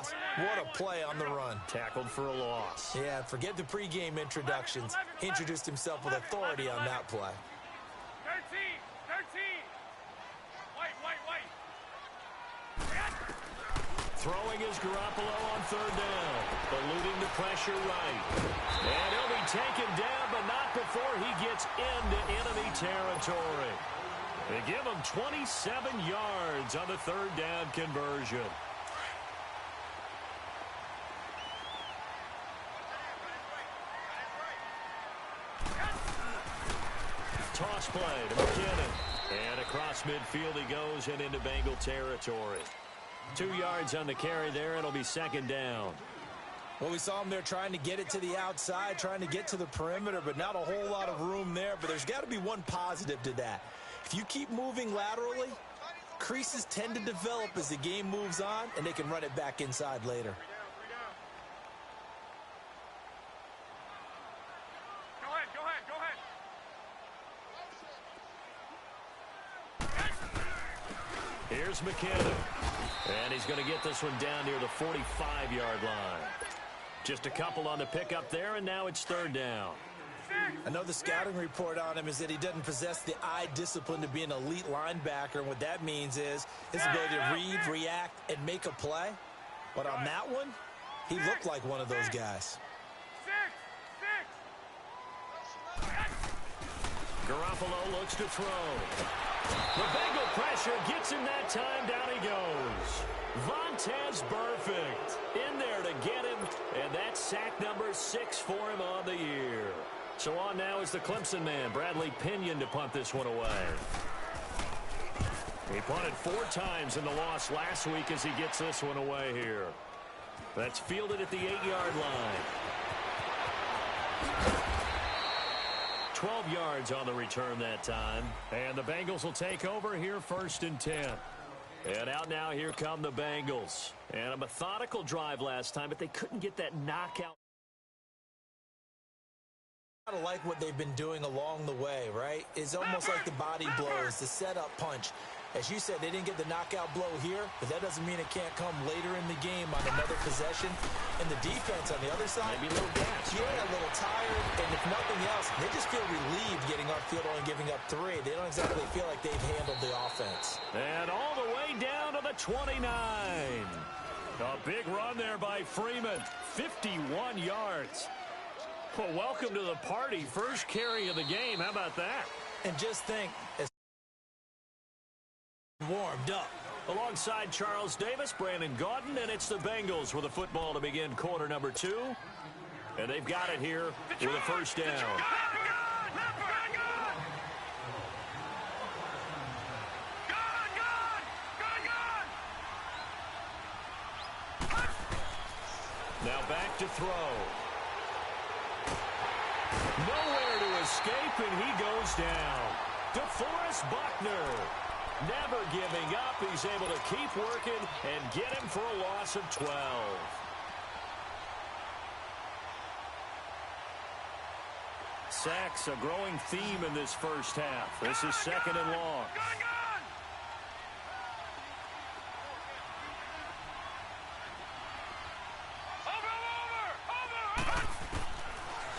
pass. What a play on the run. Tackled for a loss. Yeah, forget the pregame introductions. He introduced himself with authority on that play. 13. White. Throwing is Garoppolo on third down. Eluding the pressure right. And he'll be taken down, but not before he gets into enemy territory. They give him 27 yards on the third down conversion. Toss play to McKinnon. And across midfield he goes and into Bengal territory. 2 yards on the carry there. It'll be second down. Well, we saw him there trying to get it to the outside, trying to get to the perimeter, but not a whole lot of room there. But there's got to be one positive to that. If you keep moving laterally, creases tend to develop as the game moves on, and they can run it back inside later. Go ahead. Here's McKinnon. And he's going to get this one down near the 45-yard line. Just a couple on the pickup there, and now it's third down. I know the scouting report on him is that he doesn't possess the eye discipline to be an elite linebacker, and what that means is his ability to read, react, and make a play. But on that one, he looked like one of those guys. Garoppolo looks to throw. The Bengal pressure gets him that time. Down he goes. Vontaze Burfict in there to get him, and that's sack number 6 for him on the year. So on now is the Clemson man, Bradley Pinion, to punt this one away. He punted 4 times in the loss last week as he gets this one away here. That's fielded at the 8-yard line. 12 yards on the return that time. And the Bengals will take over here, 1st and 10. And out now, here come the Bengals. And a methodical drive last time, but they couldn't get that knockout. I like what they've been doing along the way, right? It's almost like the body blows, the setup punch. As you said, they didn't get the knockout blow here, but that doesn't mean it can't come later in the game on another possession. And the defense on the other side, maybe a little gassed, yeah, a little tired. And if nothing else, they just feel relieved getting off field only giving up 3. They don't exactly feel like they've handled the offense. And all the way down to the 29. A big run there by Freeman. 51 yards. Well, welcome to the party. First carry of the game. How about that? And just think, as warmed up. Alongside Charles Davis, Brandon Gaudin, and it's the Bengals with a football to begin quarter number 2. And they've got it here with a first down. Now back to throw. Nowhere to escape, and he goes down. DeForest Buckner. Never giving up. He's able to keep working and get him for a loss of 12. Sacks, a growing theme in this first half. This is 2nd and long.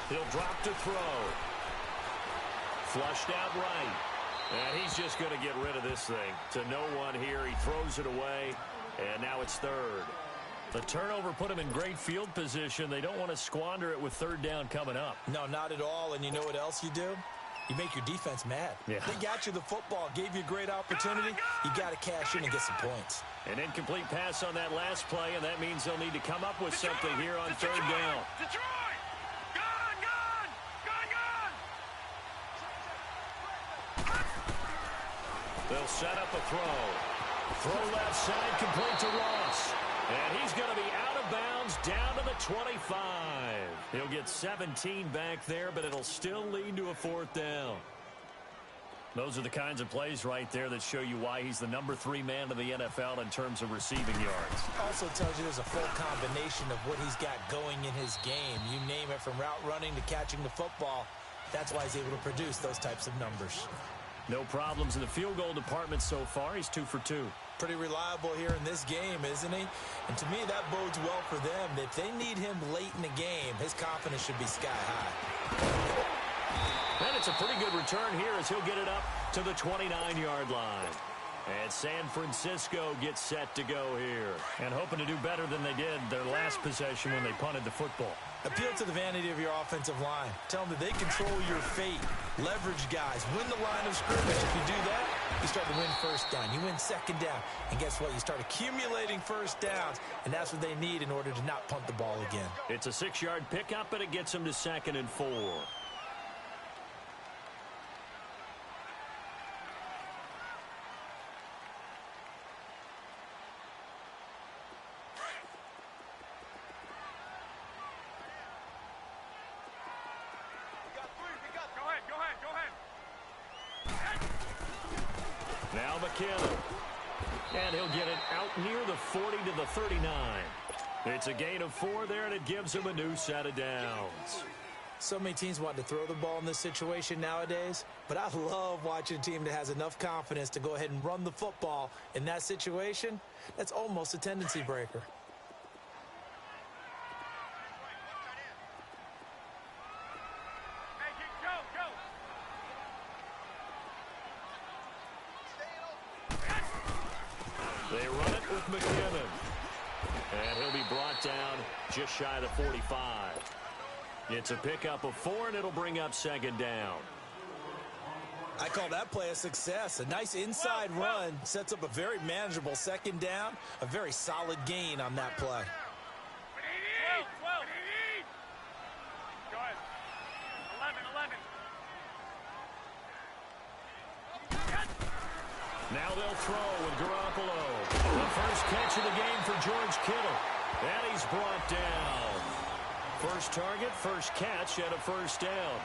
He'll drop to throw. Flushed out right. And he's just going to get rid of this thing to no one here. He throws it away, and now it's 3rd. The turnover put him in great field position. They don't want to squander it with 3rd down coming up. No, not at all. And you know what else you do? You make your defense mad. Yeah. They got you the football, gave you a great opportunity. You got to cash in and get some points. An incomplete pass on that last play, and that means they'll need to come up with something here on 3rd down. They'll set up a throw. Throw left side, complete to Ross. And he's going to be out of bounds down to the 25. He'll get 17 back there, but it'll still lead to a 4th down. Those are the kinds of plays right there that show you why he's the number 3 man in the NFL in terms of receiving yards. Also tells you there's a full combination of what he's got going in his game. You name it, from route running to catching the football. That's why he's able to produce those types of numbers. No problems in the field goal department so far. He's 2 for 2. Pretty reliable here in this game, isn't he? And to me, that bodes well for them. If they need him late in the game, his confidence should be sky high. And it's a pretty good return here as he'll get it up to the 29-yard line. And San Francisco gets set to go here. And hoping to do better than they did their last possession when they punted the football. Appeal to the vanity of your offensive line. Tell them that they control your fate. Leverage guys. Win the line of scrimmage. If you do that, you start to win first down. You win second down. And guess what? You start accumulating first downs. And that's what they need in order to not punt the ball again. It's a 6-yard pickup, and it gets them to 2nd and 4. Now McKinnon. And he'll get it out near the 40 to the 39. It's a gain of 4 there, and it gives him a new set of downs. So many teams want to throw the ball in this situation nowadays, but I love watching a team that has enough confidence to go ahead and run the football in that situation. That's almost a tendency breaker. They run it with McKinnon. And he'll be brought down just shy of the 45. It's a pickup of 4, and it'll bring up 2nd down. I call that play a success. A nice inside run sets up a very manageable 2nd down. A very solid gain on that play. Go ahead. 11. Now they'll throw with Garoppolo. The first catch of the game for George Kittle. And he's brought down. First target, first catch, and a first down.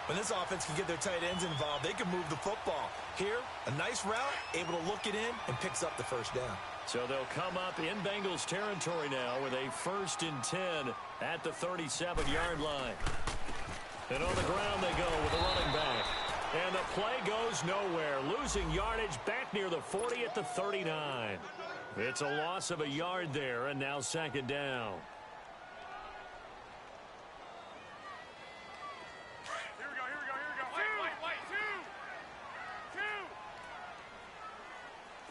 When this offense can get their tight ends involved, they can move the football. Here, a nice route, able to look it in, and picks up the first down. So they'll come up in Bengals territory now with a 1st and 10 at the 37-yard line. And on the ground they go with the running back. And the play goes nowhere, losing yardage back near the 40 at the 39. It's a loss of a yard there, and now 2nd down. Here we go. Wait. 2.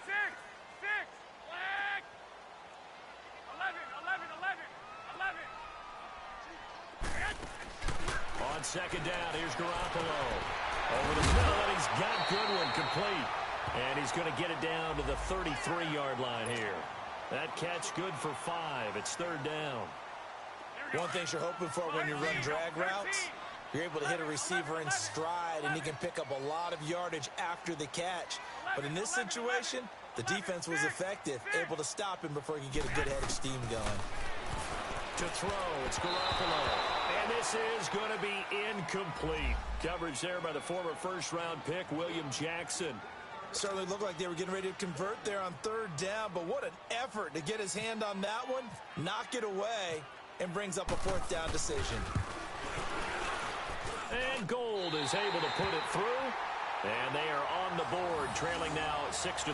6. Flag. 11. On 2nd down, here's Garoppolo. Over the middle, and he's got Goodwin complete. And he's going to get it down to the 33-yard line here. That catch good for 5. It's 3rd down. One thing you're hoping for when you run drag routes, you're able to hit a receiver in stride, and he can pick up a lot of yardage after the catch. But in this situation, the defense was effective, able to stop him before he could get a good head of steam going. To throw, it's Garoppolo. And this is going to be incomplete. Coverage there by the former first-round pick, William Jackson. Certainly looked like they were getting ready to convert there on 3rd down, but what an effort to get his hand on that one, knock it away, and brings up a 4th down decision. And Gold is able to put it through. And they are on the board, trailing now 6-3.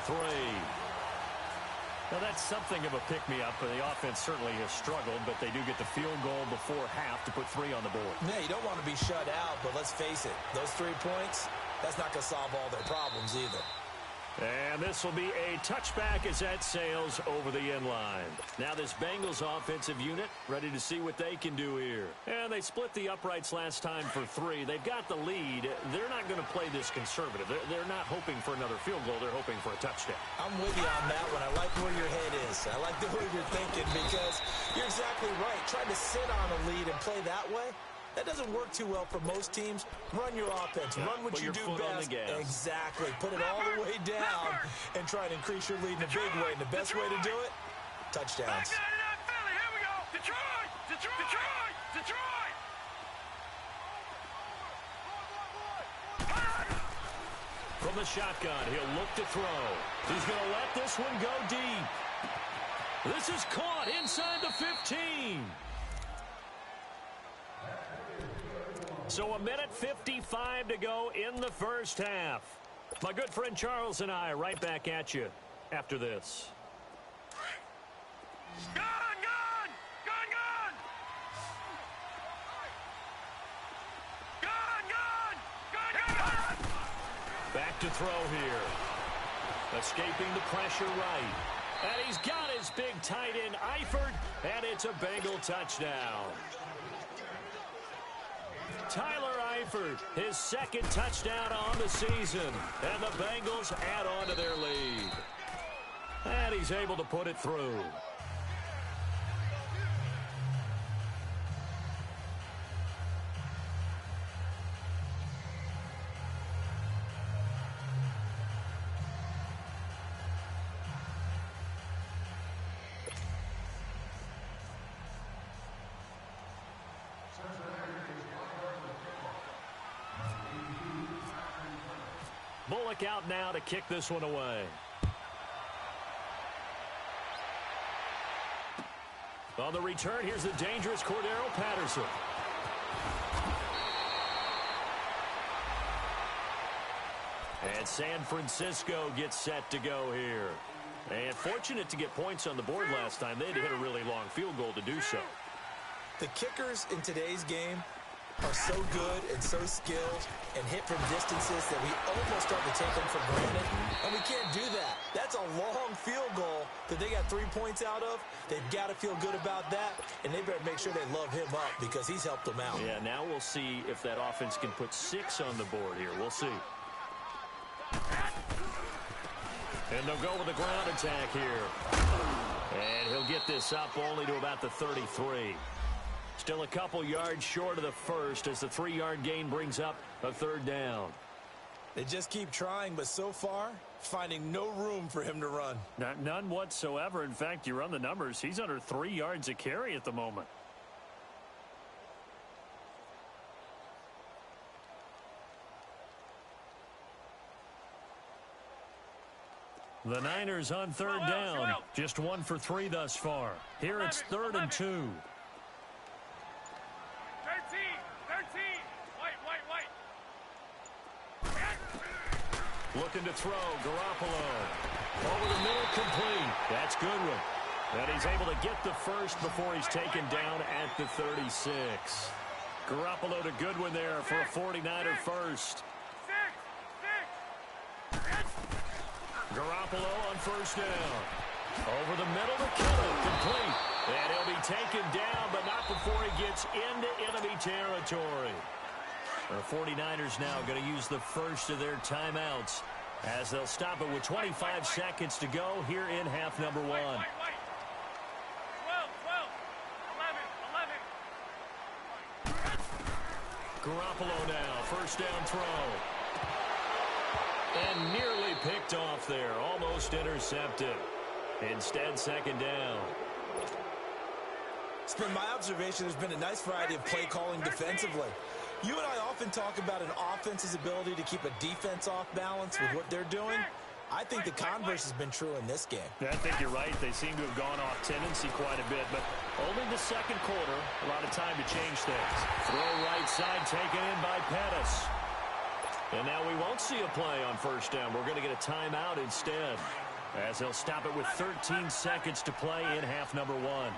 Now, that's something of a pick-me-up. The offense certainly has struggled, but they do get the field goal before half to put 3 on the board. Yeah, you don't want to be shut out, but let's face it, those 3 points, that's not going to solve all their problems either. And this will be a touchback as that sails over the end line. Now this Bengals offensive unit ready to see what they can do here. And they split the uprights last time for 3. They've got the lead. They're not going to play this conservative. They're not hoping for another field goal. They're hoping for a touchdown. I'm with you on that one. I like where your head is. I like the way you're thinking because you're exactly right. Trying to sit on a lead and play that way, that doesn't work too well for most teams. Run your offense. Yeah, run what you do best. Exactly. Put it all the way down and try to increase your lead in a big way. And the best way to do it, touchdowns. Philly, here we go. Detroit. From the shotgun, he'll look to throw. He's going to let this one go deep. This is caught inside the 15. So 1:55 to go in the first half. My good friend Charles and I right back at you after this. Gun! Gun! Gun! Gun! Gun! Gun! Gun! Gun! Back to throw here. Escaping the pressure right. And he's got his big tight end, Eifert, and it's a Bengal touchdown. Tyler Eifert, his second touchdown on the season, and the Bengals add on to their lead. And he's able to put it through. Bullock out now to kick this one away. On the return, here's the dangerous Cordero Patterson. And San Francisco gets set to go here. And fortunate to get points on the board last time. They had to hit a really long field goal to do so. The kickers in today's game are so good and so skilled and hit from distances that we almost start to take them for granted, and we can't do that. That's a long field goal that they got 3 points out of. They've got to feel good about that, and they better make sure they love him up because he's helped them out. Yeah, now we'll see if that offense can put 6 on the board here. We'll see. And they'll go with the ground attack here. And he'll get this up only to about the 33. Still a couple yards short of the first as the 3-yard gain brings up a third down. They just keep trying, but so far, finding no room for him to run. None whatsoever. In fact, you run the numbers. He's under 3 yards a carry at the moment. The Niners on third down. Just 1 for 3 thus far. Here it's 3rd and 2. 13! White! Looking to throw, Garoppolo. Over the middle, complete. That's Goodwin. And he's able to get the first before he's taken down at the 36. Garoppolo to Goodwin there for a 49er first. Garoppolo on first down. Over the middle to Kittle, complete. And he'll be taken down, but not before he gets into enemy territory. The 49ers now going to use the first of their timeouts as they'll stop it with 25 seconds to go here in half number 1. 12, 11. Garoppolo now, first down throw. And nearly picked off there, almost intercepted. Instead, second down. It's been my observation there's been a nice variety of play calling defensively. You and I often talk about an offense's ability to keep a defense off balance with what they're doing. I think the converse has been true in this game. I think you're right. They seem to have gone off tendency quite a bit, but only the second quarter, a lot of time to change things. Throw right side taken in by Pettis. And now we won't see a play on first down. We're going to get a timeout instead, as they'll stop it with 13 seconds to play in half number 1.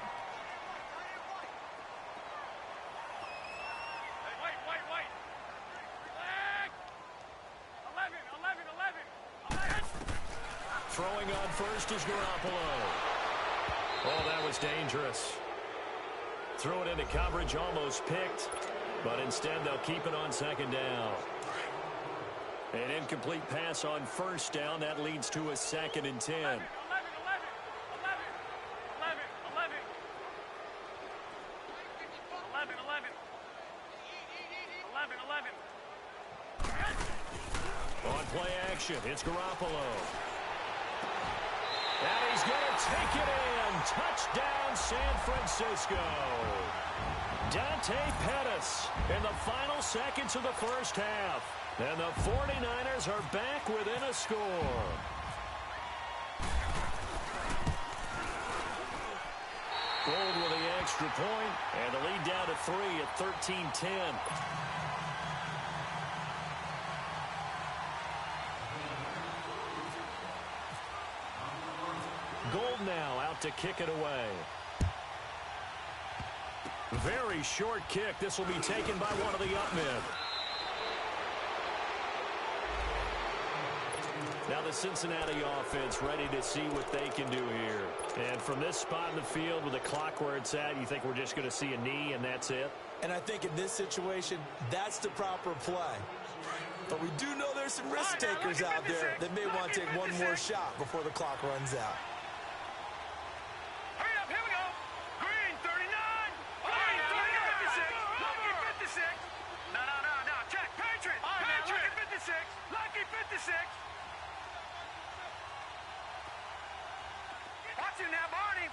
Throwing on first is Garoppolo. Oh, that was dangerous. Threw it into coverage, almost picked, but instead they'll keep it on second down. An incomplete pass on first down. That leads to a 2nd and 10. 11. On play action, it's Garoppolo. And he's going to take it in. Touchdown, San Francisco. Dante Pettis in the final seconds of the first half. And the 49ers are back within a score. Gold with the extra point, and the lead down to 3 at 13-10. Gold now out to kick it away. Very short kick. This will be taken by one of the up men. Now the Cincinnati offense ready to see what they can do here. And from this spot in the field with the clock where it's at, you think we're just going to see a knee and that's it? And I think in this situation, that's the proper play. But we do know there's some risk takers out there that may want to take one more shot before the clock runs out. Hurry up, here we go. Green, 39. Green, 56. Lucky 56. No. Check. Patriot. Lucky 56. Lucky 56. Watch him now, Barney.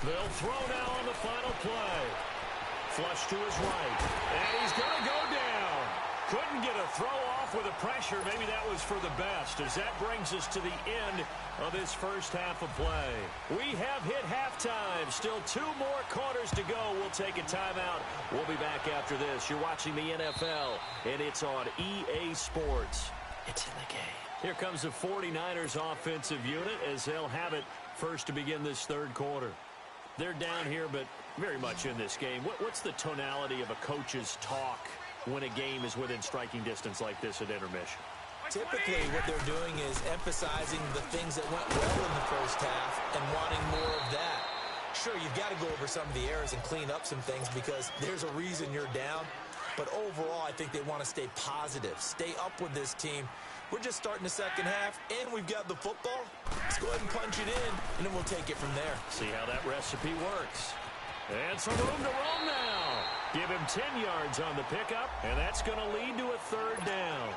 They'll throw now on the final play. Flush to his right. And he's going to go down. Couldn't get a throw off with the pressure. Maybe that was for the best, as that brings us to the end of this first half of play. We have hit halftime. Still 2 more quarters to go. We'll take a timeout. We'll be back after this. You're watching the NFL, and it's on EA Sports. It's in the game. Here comes the 49ers offensive unit as they'll have it first to begin this third quarter. They're down here, but very much in this game. What's the tonality of a coach's talk when a game is within striking distance like this at intermission? Typically, what they're doing is emphasizing the things that went well in the first half and wanting more of that. Sure, you've got to go over some of the errors and clean up some things because there's a reason you're down. But overall, I think they want to stay positive, stay up with this team. We're just starting the second half, and we've got the football. Let's go ahead and punch it in, and then we'll take it from there. See how that recipe works. And some room to roam now. Give him 10 yards on the pickup, and that's going to lead to a third down.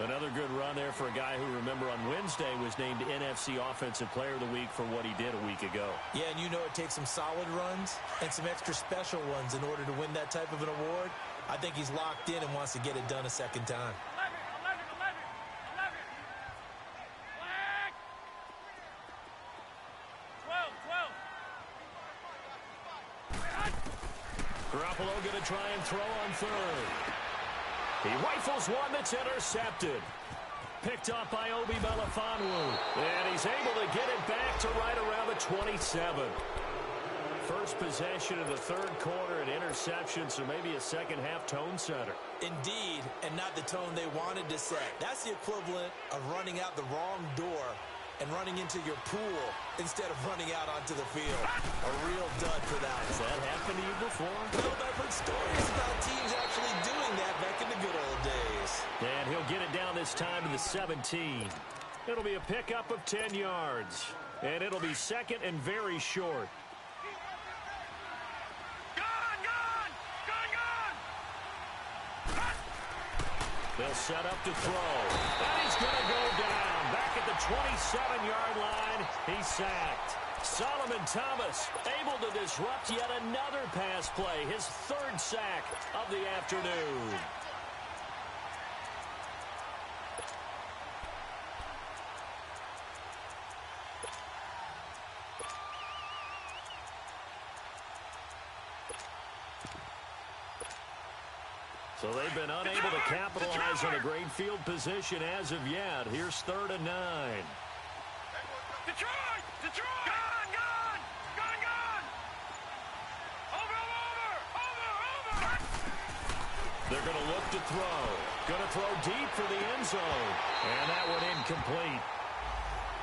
Another good run there for a guy who, remember, on Wednesday was named NFC Offensive Player of the Week for what he did a week ago. Yeah, and you know it takes some solid runs and some extra special ones in order to win that type of an award. I think he's locked in and wants to get it done a second time. 12. Garoppolo going to try and throw on third. He rifles one that's intercepted. Picked up by Obi Melifonwu. And he's able to get it back to right around the 27. First possession of the third quarter, an interception, so maybe a second-half tone setter. Indeed, and not the tone they wanted to set. That's the equivalent of running out the wrong door and running into your pool instead of running out onto the field. A real dud for that. Has that happened to you before? No, I've heard stories about teams actually doing that back in the good old days. And he'll get it down this time to the 17. It'll be a pickup of 10 yards. And it'll be second and very short. They'll set up to throw. And he's going to go down. Back at the 27-yard line, he's sacked. Solomon Thomas able to disrupt yet another pass play. His third sack of the afternoon. So they've been unable to capitalize on a great field position as of yet. Here's 3rd and 9. Detroit! Gone! Over! They're going to look to throw. Going to throw deep for the end zone. And that one incomplete.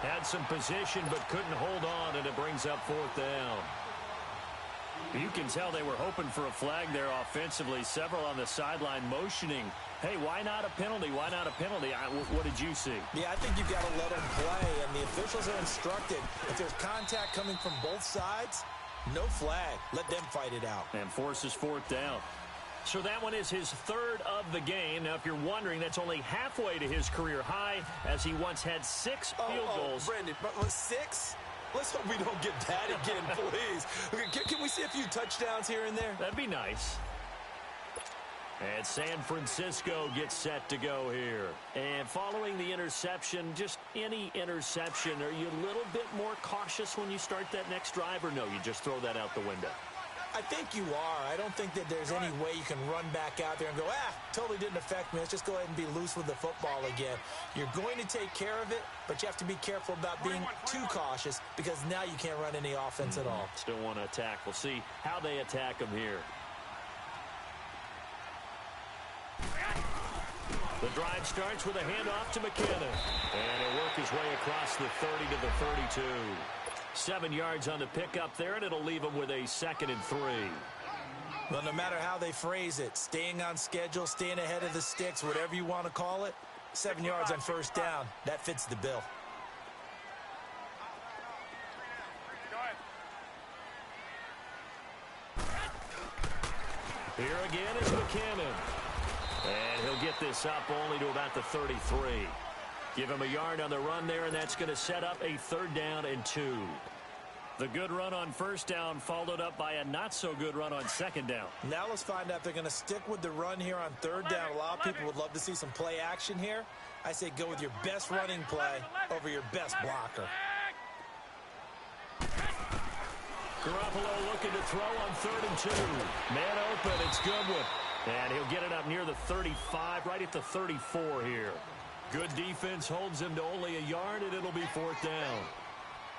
Had some position but couldn't hold on, and it brings up 4th down. You can tell they were hoping for a flag there offensively. Several on the sideline motioning. Hey, why not a penalty? Why not a penalty? What did you see? Yeah, I think you've got to let them play, and the officials are instructed. If there's contact coming from both sides, no flag. Let them fight it out. And forces 4th down. So that one is his 3rd of the game. Now, if you're wondering, that's only halfway to his career high, as he once had 6 field goals. Brandon, but 6? Let's hope we don't get that again, please. Can we see a few touchdowns here and there? That'd be nice. And San Francisco gets set to go here. And following the interception, just any interception, are you a little bit more cautious when you start that next drive, or no, you just throw that out the window? I think you are. I don't think that there's any way you can run back out there and go, totally didn't affect me. Let's just go ahead and be loose with the football again. You're going to take care of it, but you have to be careful about being too cautious because now you can't run any offense at all. Still want to attack. We'll see how they attack them here. The drive starts with a handoff to McKinnon. And he'll work his way across the 30 to the 32. 7 yards on the pickup there, and it'll leave him with a 2nd and 3. Well, no matter how they phrase it, staying on schedule, staying ahead of the sticks, whatever you want to call it, 7 yards on first down, that fits the bill. Here again is McKinnon. And he'll get this up only to about the 33. Give him a yard on the run there, and that's going to set up a 3rd down and 2. The good run on first down followed up by a not-so-good run on 2nd down. Now let's find out if they're going to stick with the run here on 3rd down. A lot of people would love to see some play action here. I say go with your best running play over your best blocker. Garoppolo looking to throw on 3rd and 2. Man open, it's Goodwin. And he'll get it up near the 35, right at the 34 here. Good defense holds him to only a yard, and it'll be 4th down.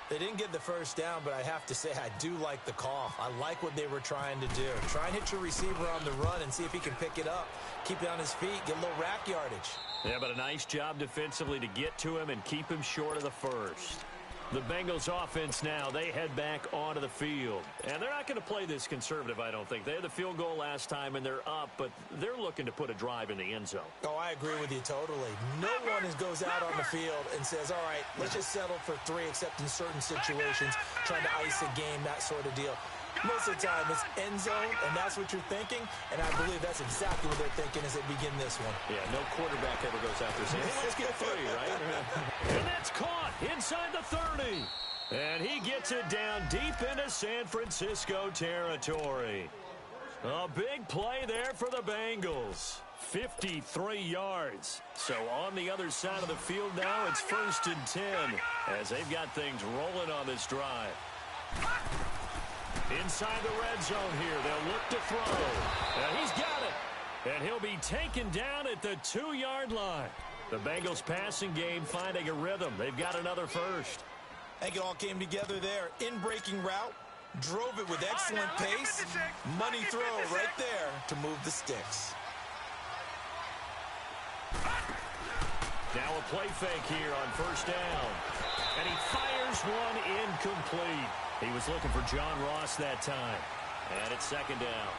They didn't get the first down, but I have to say I do like the call. I like what they were trying to do. Try and hit your receiver on the run and see if he can pick it up. Keep it on his feet, get a little rack yardage. Yeah, but a nice job defensively to get to him and keep him short of the first. The Bengals offense now, they head back onto the field. And they're not going to play this conservative, I don't think. They had the field goal last time, and they're up, but they're looking to put a drive in the end zone. Oh, I agree with you totally. No one goes out on the field and says, all right, let's just settle for 3, except in certain situations, trying to ice a game, that sort of deal. Most of the time, it's end zone, and that's what you're thinking, and I believe that's exactly what they're thinking as they begin this one. Yeah, no quarterback ever goes out there saying, hey, let's get 3, right? And that's caught inside the 30. And he gets it down deep into San Francisco territory. A big play there for the Bengals. 53 yards. So on the other side of the field now, it's 1st and 10 as they've got things rolling on this drive. Inside the red zone here, they'll look to throw. And he's got it. And he'll be taken down at the 2-yard line. The Bengals passing game finding a rhythm. They've got another first. I think it all came together there. In-breaking route, drove it with excellent pace. Money throw right there to move the sticks. Now a play fake here on first down. And he fires one incomplete. He was looking for John Ross that time. And it's 2nd down.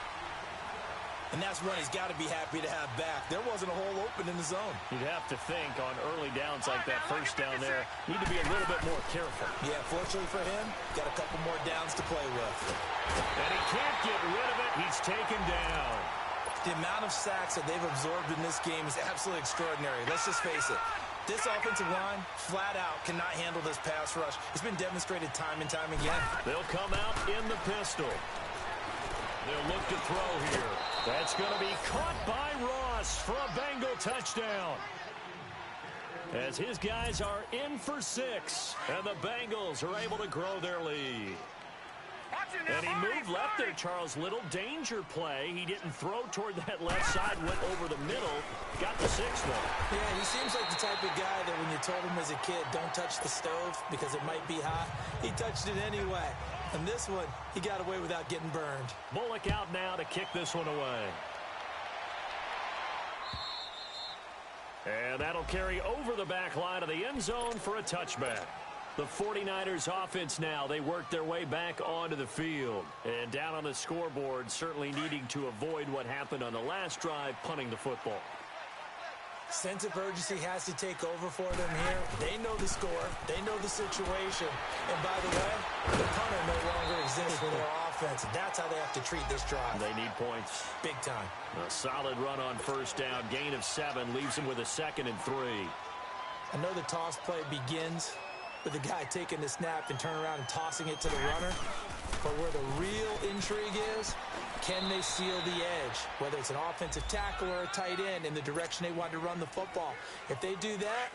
And that's one he's got to be happy to have back. There wasn't a hole open in the zone. You'd have to think on early downs like that first down there, need to be a little bit more careful. Yeah, fortunately for him, got a couple more downs to play with. And he can't get rid of it. He's taken down. The amount of sacks that they've absorbed in this game is absolutely extraordinary. Let's just face it. This offensive line, flat out, cannot handle this pass rush. It's been demonstrated time and time again. They'll come out in the pistol. They'll look to throw here. That's going to be caught by Ross for a Bengal touchdown. As his guys are in for 6, and the Bengals are able to grow their lead. And he moved left there, Charles Little. Danger play. He didn't throw toward that left side, went over the middle, got the 6th one. Yeah, he seems like the type of guy that when you told him as a kid, don't touch the stove because it might be hot, he touched it anyway. And this one, he got away without getting burned. Bullock out now to kick this one away. And that'll carry over the back line of the end zone for a touchback. The 49ers offense now, they work their way back onto the field. And down on the scoreboard, certainly needing to avoid what happened on the last drive, punting the football. Sense of urgency has to take over for them here. They know the score. They know the situation. And by the way, the punter no longer exists for their offense. That's how they have to treat this drive. They need points. Big time. A solid run on first down. Gain of 7 leaves them with a 2nd and 3. I know the toss play begins with the guy taking the snap and turning around and tossing it to the runner. But where the real intrigue is, can they seal the edge? Whether it's an offensive tackle or a tight end in the direction they want to run the football. If they do that,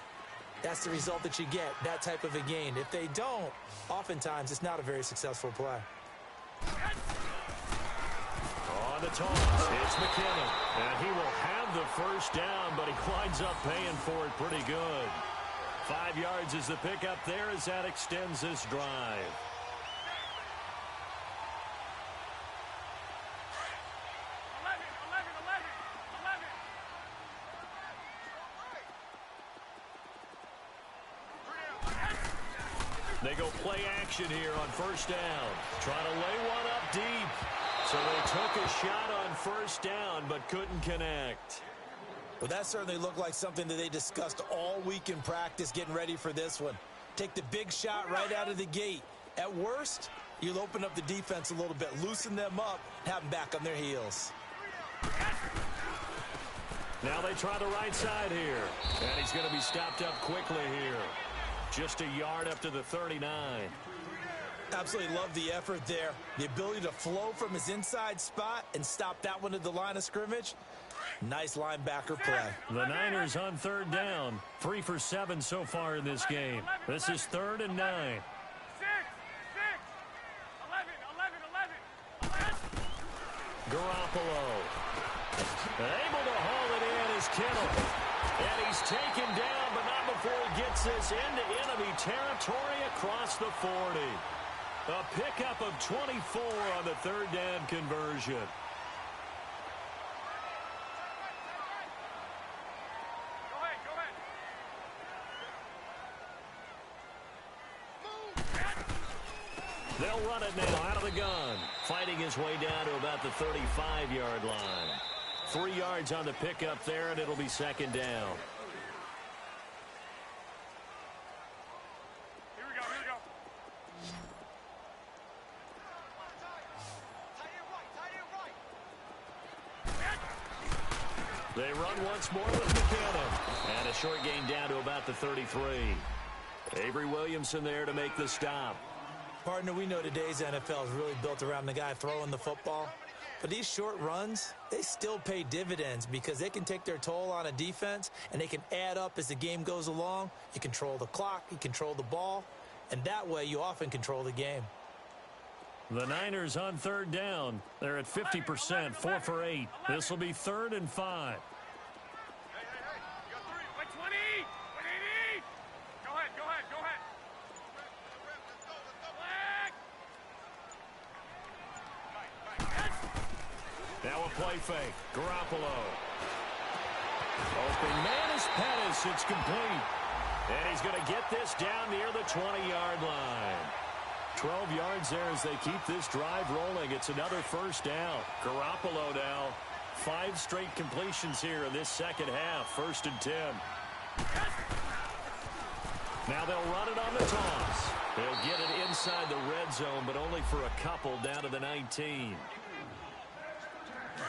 that's the result that you get, that type of a gain. If they don't, oftentimes it's not a very successful play. the toss. It's McKinnon. And he will have the first down, but he winds up paying for it pretty good. 5 yards is the pickup there as that extends this drive. They go play action here on first down. Trying to lay one up deep. So they took a shot on first down but couldn't connect. Well, that certainly looked like something that they discussed all week in practice getting ready for this one. Take the big shot right out of the gate. At worst, you'll open up the defense a little bit, loosen them up, have them back on their heels. Now they try the right side here. And he's going to be stopped up quickly here. Just a yard up to the 39. Absolutely love the effort there. The ability to flow from his inside spot and stop that one at the line of scrimmage. Nice linebacker play. The Niners on third down. 3 for 7 so far in this game. This is 3rd and 9. 6, 11. Garoppolo. Able to haul it in is Kittle. And he's taken down, but not before he gets this into enemy territory across the 40. A pickup of 24 on the third down conversion. They'll run it now out of the gun. Fighting his way down to about the 35-yard line. 3 yards on the pickup there, and it'll be second down. Here we go. They run once more with McKinnon. And a short gain down to about the 33. Avery Williamson there to make the stop. Partner, we know today's NFL is really built around the guy throwing the football. But these short runs, they still pay dividends because they can take their toll on a defense and they can add up as the game goes along. You control the clock, you control the ball, and that way you often control the game. The Niners on third down. They're at 50%, 4 for 8. This will be 3rd and 5. Now a play fake. Garoppolo. Open man is Pettis. It's complete. And he's going to get this down near the 20-yard line. 12 yards there as they keep this drive rolling. It's another first down. Garoppolo now. 5 straight completions here in this second half. 1st and 10. Now they'll run it on the toss. They'll get it inside the red zone, but only for a couple down to the 19.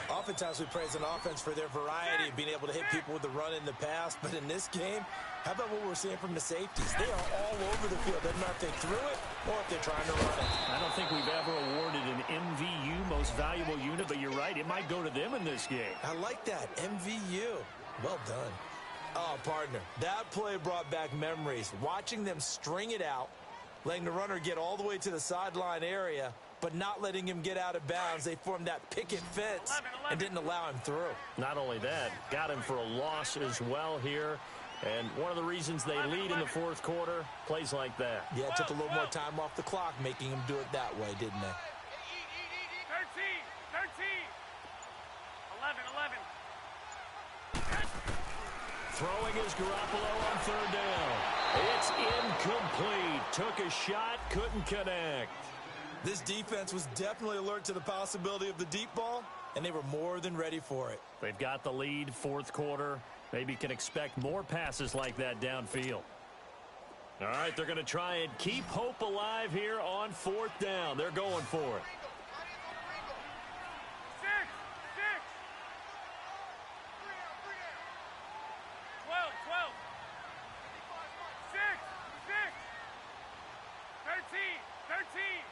Oftentimes we praise an offense for their variety of being able to hit people with the run in the pass. But in this game, how about what we're seeing from the safeties? They are all over the field. Doesn't matter if they threw it or if they're trying to run it. I don't think we've ever awarded an MVU, most valuable unit, but you're right. It might go to them in this game. I like that. MVU. Well done. Oh, partner, that play brought back memories. Watching them string it out, letting the runner get all the way to the sideline area, but not letting him get out of bounds. They formed that picket fence and didn't allow him through. Not only that, got him for a loss as well here. And one of the reasons they lead in the 4th quarter, plays like that. Yeah, it took a little more time off the clock, making him do it that way, didn't they? 13. 11. Throwing is Garoppolo on third down. It's incomplete. Took a shot, couldn't connect. This defense was definitely alert to the possibility of the deep ball, and they were more than ready for it. They've got the lead, 4th quarter. Maybe can expect more passes like that downfield. All right, they're going to try and keep hope alive here on 4th down. They're going for it. 6. 12. 6. 13.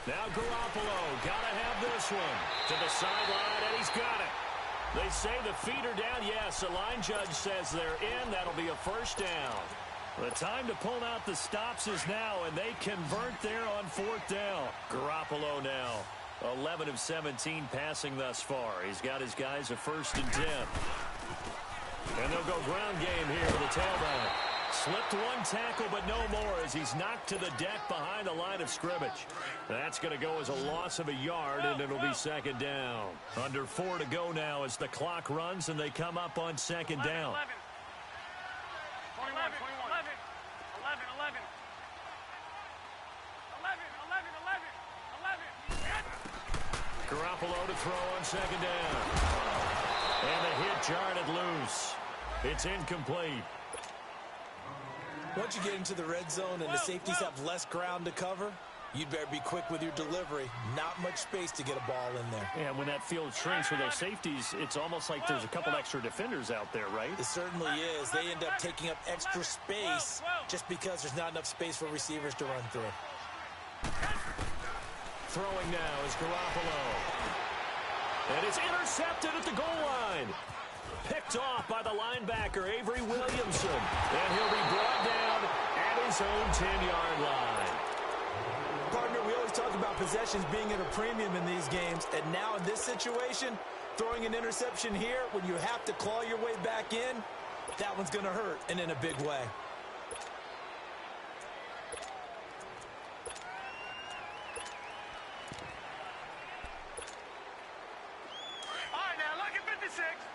Now Garoppolo got to have this one to the sideline, and he's got it. They say the feet are down. Yes, the line judge says they're in. That'll be a first down. The time to pull out the stops is now, and they convert there on 4th down. Garoppolo now. 11 of 17 passing thus far. He's got his guys a 1st and 10. And they'll go ground game here with the tailback. Slipped one tackle, but no more as he's knocked to the deck behind the line of scrimmage. That's going to go as a loss of a yard, and it'll be 2nd down. Under 4 to go now as the clock runs, and they come up on 2nd down. 21, 11. Garoppolo to throw on 2nd down. And the hit jarred it loose. It's incomplete. Once you get into the red zone and the safeties have less ground to cover, you'd better be quick with your delivery. Not much space to get a ball in there. And when that field shrinks with those safeties, it's almost like there's a couple extra defenders out there, right? It certainly is. They end up taking up extra space just because there's not enough space for receivers to run through. Throwing now is Garoppolo. And it's intercepted at the goal line. Picked off by the linebacker, Avery Williamson. And he'll be brought down at his own 10-yard line. Partner, we always talk about possessions being at a premium in these games. And now in this situation, throwing an interception here when you have to claw your way back in, that one's going to hurt, and in a big way.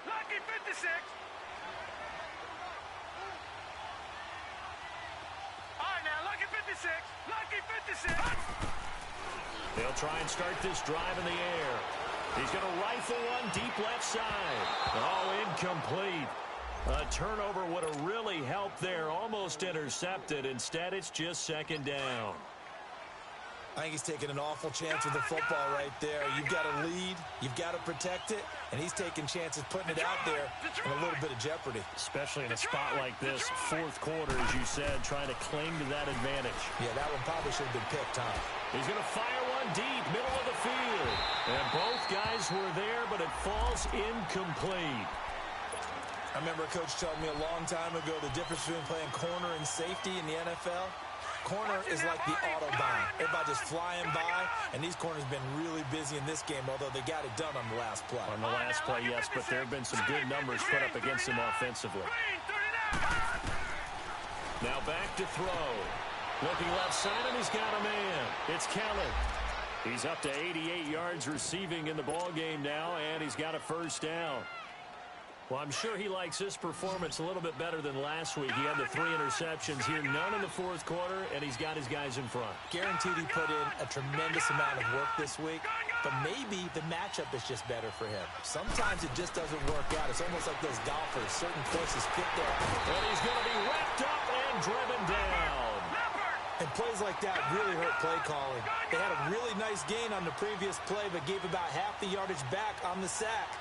Lucky 56. All right, now, lucky 56. Lucky 56. They'll try and start this drive in the air. He's going to rifle one deep left side. Oh, incomplete. A turnover would have really helped there. Almost intercepted. Instead, it's just 2nd down. I think he's taking an awful chance with the football right there. You've got to lead. You've got to protect it. And he's taking chances putting it out there in a little bit of jeopardy. Especially in a spot like this, 4th quarter, as you said, trying to cling to that advantage. Yeah, that one probably should have been picked, huh? He's going to fire one deep, middle of the field. And both guys were there, but it falls incomplete. I remember a coach telling me a long time ago the difference between playing corner and safety in the NFL. Corner is like the Autobahn. Everybody just flying by, and these corners have been really busy in this game, although they got it done on the last play. On the last play, yes, but there have been some good numbers put up against them offensively. Now back to throw. Looking left side, and he's got a man. It's Kelly. He's up to 88 yards receiving in the ball game now, and he's got a 1st down. Well, I'm sure he likes this performance a little bit better than last week. He had the 3 interceptions here, none in the 4th quarter, and he's got his guys in front. Guaranteed he put in a tremendous amount of work this week, but maybe the matchup is just better for him. Sometimes it just doesn't work out. It's almost like those golfers. Certain courses fit there. And he's going to be wrapped up and driven down. And plays like that really hurt play calling. They had a really nice gain on the previous play, but gave about half the yardage back on the sack.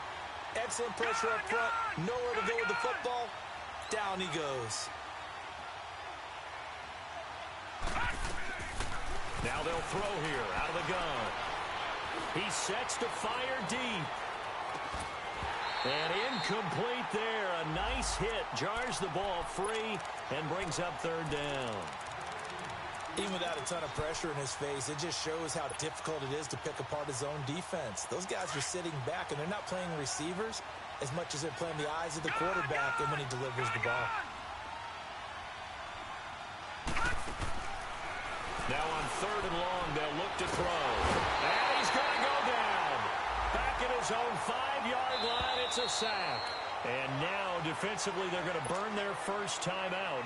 Excellent pressure up front. Nowhere to go with the football. Down he goes. Now they'll throw here out of the gun. He sets to fire deep. And incomplete there. A nice hit. Jars the ball free and brings up 3rd down. Even without a ton of pressure in his face, it just shows how difficult it is to pick apart his own defense. Those guys are sitting back, and they're not playing receivers as much as they're playing the eyes of the quarterback and when he delivers the ball. Now on 3rd and long, they'll look to throw. And he's going to go down. Back at his own 5-yard line, it's a sack. And now, defensively, they're going to burn their first time out.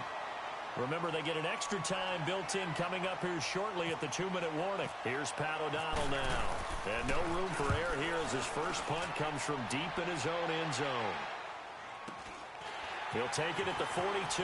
Remember, they get an extra time built in coming up here shortly at the 2-minute warning. Here's Pat O'Donnell now. And no room for error here as his first punt comes from deep in his own end zone. He'll take it at the 42.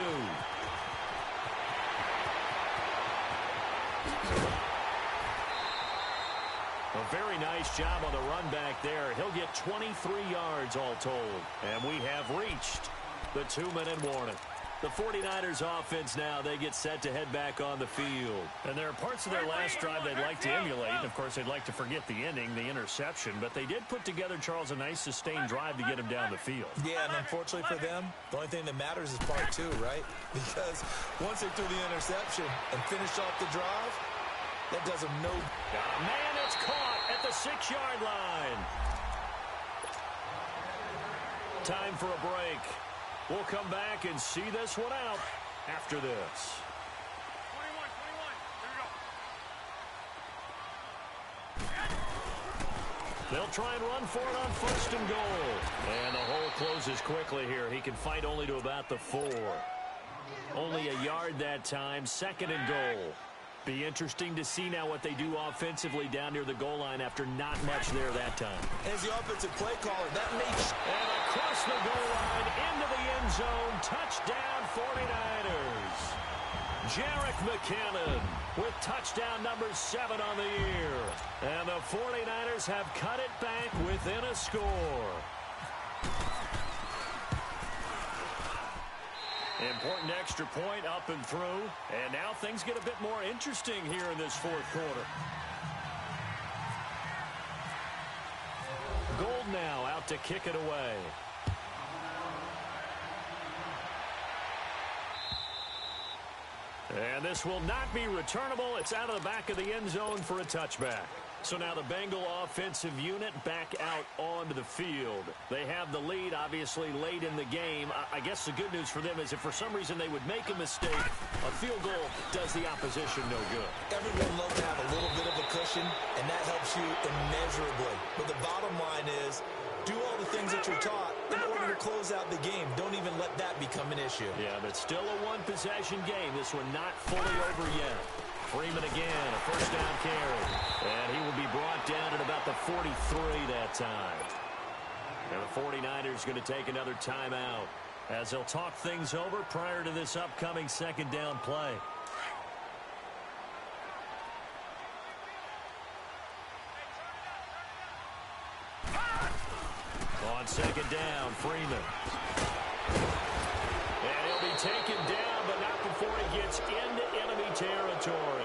A very nice job on the run back there. He'll get 23 yards all told. And we have reached the 2-minute warning. The 49ers offense now, they get set to head back on the field. And there are parts of their last drive they'd like to emulate. And, of course, they'd like to forget the ending, the interception. But they did put together, Charles, a nice sustained drive to get him down the field. Yeah, and unfortunately for them, the only thing that matters is part 2, right? Because once they threw the interception and finished off the drive, That does him no... Got a man that's caught at the 6-yard line. Time for a break. We'll come back and see this one out after this. 21, here we go. They'll try and run for it on 1st and goal. And the hole closes quickly here. He can fight only to about the 4. Only a yard that time. 2nd and goal. Be interesting to see now what they do offensively down near the goal line after not much there that time. As the offensive play caller, that makes... And across the goal line into the end zone. Touchdown 49ers. Jerick McKinnon with touchdown number 7 on the year. And the 49ers have cut it back within a score. Important extra point up and through. And now things get a bit more interesting here in this 4th quarter. Gold now out to kick it away. And this will not be returnable. It's out of the back of the end zone for a touchback. So now the Bengal offensive unit back out onto the field. They have the lead, obviously, late in the game. I guess the good news for them is if for some reason they would make a mistake, a field goal does the opposition no good. Everyone loves to have a little bit of a cushion, and that helps you immeasurably. But the bottom line is, do all the things that you're taught in order to close out the game. Don't even let that become an issue. Yeah, but still a one-possession game. This one not fully over yet. Freeman again, a 1st down carry. And he will be brought down at about the 43 that time. And the 49ers going to take another timeout as they'll talk things over prior to this upcoming 2nd down play. On 2nd down, Freeman. And he'll be taken down, but not before he gets into enemy territory.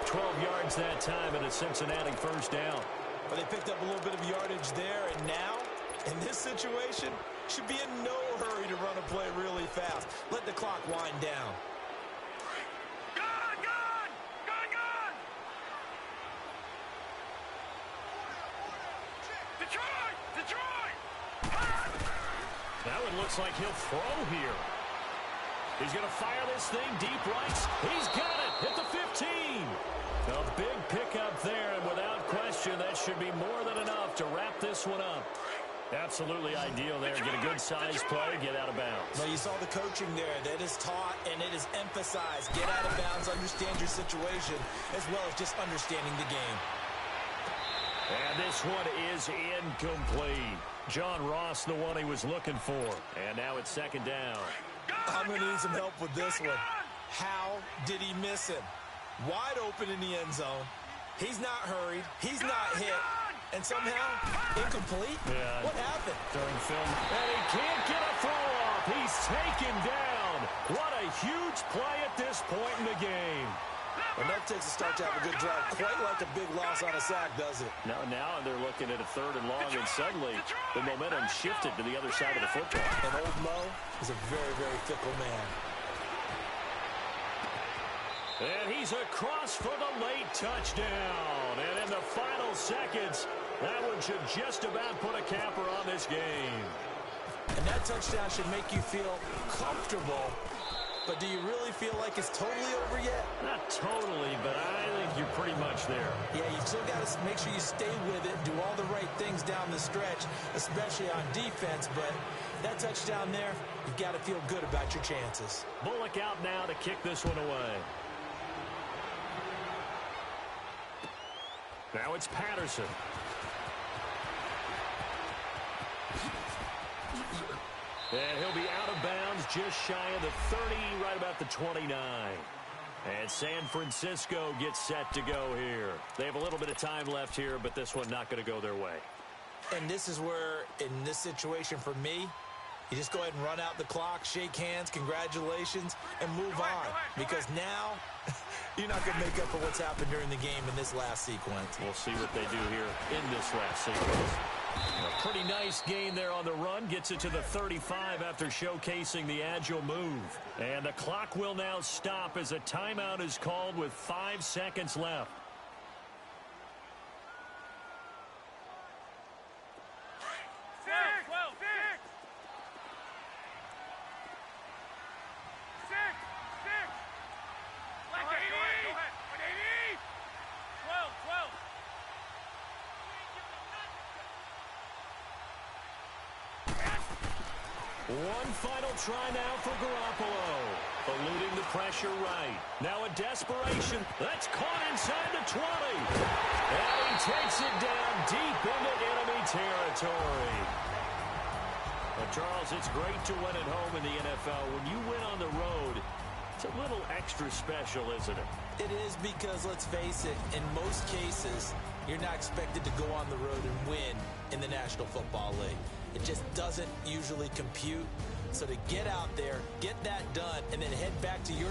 12 yards that time and a Cincinnati 1st down. But they picked up a little bit of yardage there, and now, in this situation, should be in no hurry to run a play really fast. Let the clock wind down. Gun! Detroit! That one looks like he'll throw here. He's going to fire this thing deep right. He's got it at the 15. A big pickup there, and without question, that should be more than enough to wrap this one up. Absolutely ideal there. Get a good size play, get out of bounds. Well, you saw the coaching there. That is taught and it is emphasized. Get out of bounds, understand your situation, as well as just understanding the game. And this one is incomplete. John Ross, the one he was looking for. And now it's 2nd down. I'm going to need some help with this one. How did he miss him? Wide open in the end zone. He's not hurried. He's not hit. And somehow, incomplete? Yeah. What happened? During film. And he can't get a throw off. He's taken down. What a huge play at this point in the game. Enough takes a start to have a good drive. Quite like a big loss on a sack, does it? Now they're looking at a 3rd and long, and suddenly the momentum shifted to the other side of the football. And old Mo is a very, very fickle man. And he's across for the late touchdown. And in the final seconds, that one should just about put a capper on this game. And that touchdown should make you feel comfortable. But do you really feel like it's totally over yet? Not totally, but I think you're pretty much there. Yeah, you still got to make sure you stay with it, do all the right things down the stretch, especially on defense. But that touchdown there, you've got to feel good about your chances. Bullock out now to kick this one away. Now it's Patterson. And he'll be out of bounds just shy of the 30, right about the 29. And San Francisco gets set to go here. They have a little bit of time left here, but this one not going to go their way. And this is where, in this situation for me, you just go ahead and run out the clock, shake hands, congratulations, and move on. Because now, you're not going to make up for what's happened during the game in this last sequence. We'll see what they do here in this last sequence. A pretty nice gain there on the run. Gets it to the 35 after showcasing the agile move. And the clock will now stop as a timeout is called with 5 seconds left. One final try now for Garoppolo. Eluding the pressure right. Now a desperation. That's caught inside the 20. And he takes it down deep into enemy territory. But Charles, it's great to win at home in the NFL. When you win on the road, it's a little extra special, isn't it? It is, because, let's face it, in most cases, you're not expected to go on the road and win in the National Football League. It just doesn't usually compute. So to get out there, get that done, and then head back to your